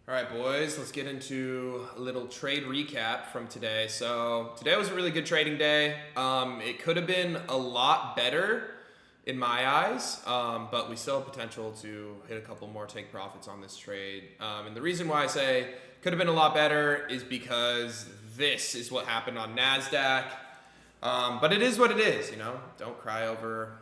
All right, boys, let's get into a little trade recap from today. So today was a really good trading day. It could have been a lot better in my eyes, but we still have potential to hit a couple more take profits on this trade. And the reason why I say could have been a lot better is because this is what happened on NASDAQ. But it is what it is, you know? Don't cry over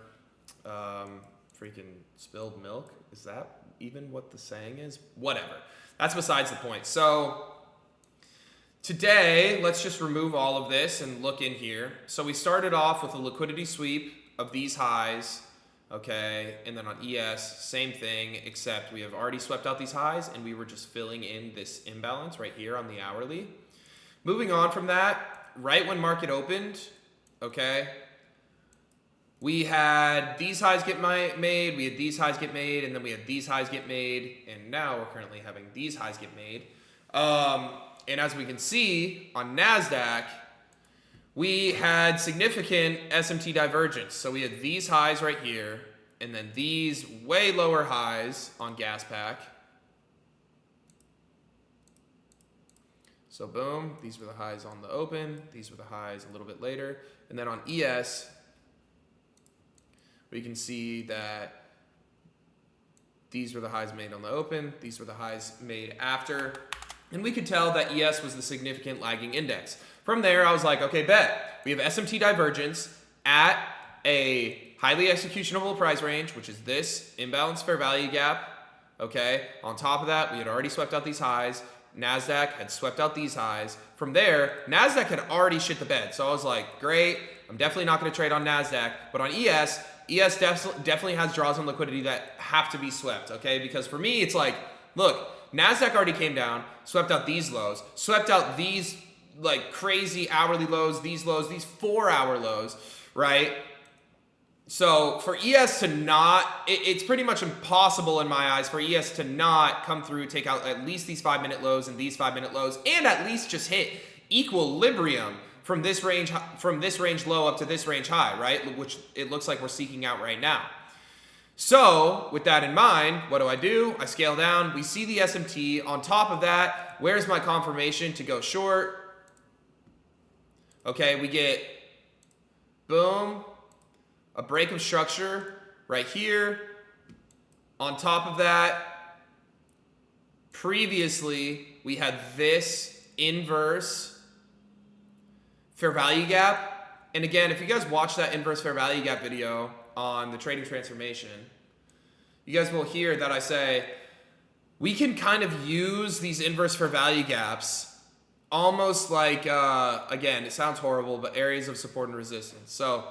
freaking spilled milk. Is that even what the saying is? Whatever. That's besides the point. So today, let's just remove all of this and look in here. So we started off with a liquidity sweep of these highs, okay? And then on ES, same thing, except we have already swept out these highs and we were just filling in this imbalance right here on the hourly. Moving on from that, right when market opened, okay, we had these highs get made, we had these highs get made, and then we had these highs get made, and now we're currently having these highs get made. And as we can see on NASDAQ, we had significant SMT divergence. So we had these highs right here, and then these way lower highs on gas pack. So boom, these were the highs on the open, these were the highs a little bit later, and then on ES, we can see that these were the highs made on the open, these were the highs made after, and we could tell that ES was the significant lagging index. From there, I was like, okay, bet. We have SMT divergence at a highly executionable price range, which is this imbalance fair value gap, okay? On top of that, we had already swept out these highs. NASDAQ had swept out these highs. From there, NASDAQ had already shit the bed. So I was like, great, I'm definitely not going to trade on NASDAQ, but on ES definitely has draws on liquidity that have to be swept, okay? Because for me, it's like, look, NASDAQ already came down, swept out these lows, swept out these like crazy hourly lows, these 4-hour lows, right? So for ES to not, it's pretty much impossible in my eyes for ES to not come through, take out at least these 5-minute lows and these 5-minute lows, and at least just hit equilibrium from this range low up to this range high, right? Which it looks like we're seeking out right now. So with that in mind, what do? I scale down. We see the SMT. On top of that, where's my confirmation to go short? Okay, we get, boom, a break of structure right here. On top of that, previously we had this inverse fair value gap. And again, if you guys watch that inverse fair value gap video on the trading transformation, you guys will hear that I say we can kind of use these inverse fair value gaps almost like, again, it sounds horrible, but areas of support and resistance. So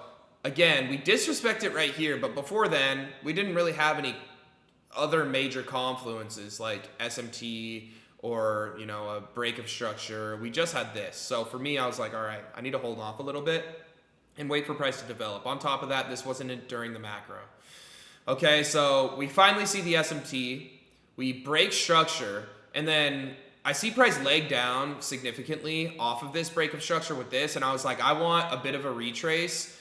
again, we disrespect it right here, but before then, we didn't really have any other major confluences like SMT or, you know, a break of structure. We just had this. So for me, I was like, all right, I need to hold off a little bit and wait for price to develop. On top of that, this wasn't during the macro. Okay, so we finally see the SMT. We break structure, and then I see price leg down significantly off of this break of structure with this, and I was like, I want a bit of a retrace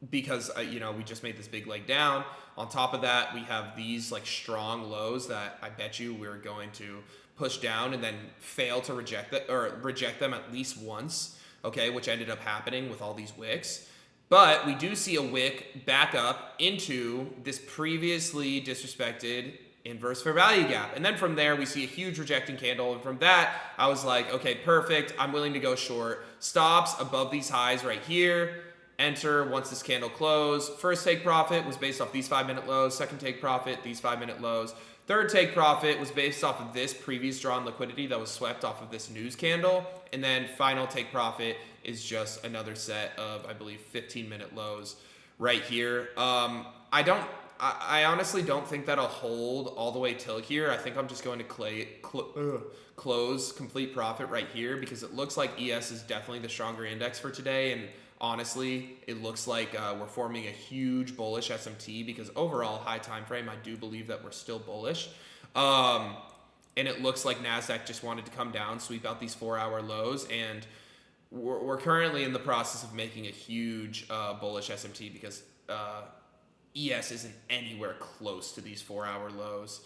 because, you know, we just made this big leg down. On top of that, we have these like strong lows that I bet you we're going to push down and then fail to reject them at least once, okay, which ended up happening with all these wicks. But we do see a wick back up into this previously disrespected inverse fair value gap. And then from there, we see a huge rejecting candle. And from that, I was like, okay, perfect. I'm willing to go short. Stops above these highs right here. Enter once this candle closed. First take profit was based off these 5-minute lows. Second take profit, these 5-minute lows. Third take profit was based off of this previous drawn liquidity that was swept off of this news candle. And then final take profit is just another set of, I believe, 15-minute lows right here. I honestly don't think that'll hold all the way till here. I think I'm just going to close complete profit right here because it looks like ES is definitely the stronger index for today. And honestly, it looks like we're forming a huge bullish SMT because overall high time frame, I do believe that we're still bullish. And it looks like NASDAQ just wanted to come down, sweep out these 4-hour lows, and we're currently in the process of making a huge bullish SMT because ES isn't anywhere close to these 4-hour lows.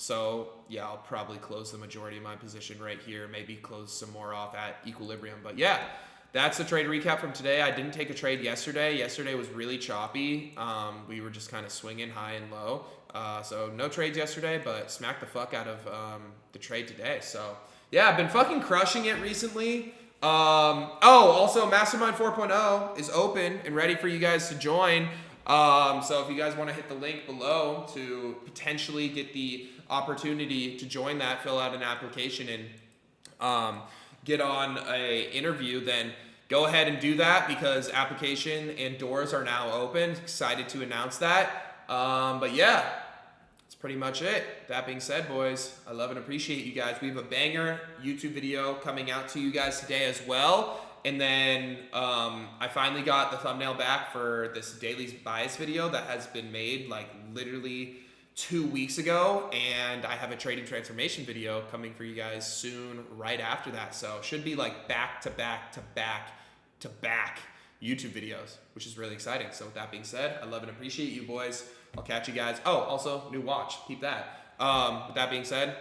So yeah, I'll probably close the majority of my position right here, maybe close some more off at equilibrium. But yeah, that's the trade recap from today. I didn't take a trade yesterday. Yesterday was really choppy. We were just kind of swinging high and low. So no trades yesterday, but smacked the fuck out of the trade today. So yeah, I've been fucking crushing it recently. Also Mastermind 4.0 is open and ready for you guys to join. So if you guys want to hit the link below to potentially get the opportunity to join that, fill out an application and get on a interview, then go ahead and do that, because application and doors are now open. Excited to announce that. But yeah, that's pretty much it. That being said, boys, I love and appreciate you guys. We have a banger YouTube video coming out to you guys today as well. And then I finally got the thumbnail back for this daily bias video that has been made like literally 2 weeks ago, and I have a trading transformation video coming for you guys soon right after that. So should be like back to back to back to back YouTube videos, which is really exciting. So with that being said, I love and appreciate you boys. I'll catch you guys. Oh, also new watch, keep that. With that being said,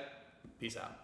peace out.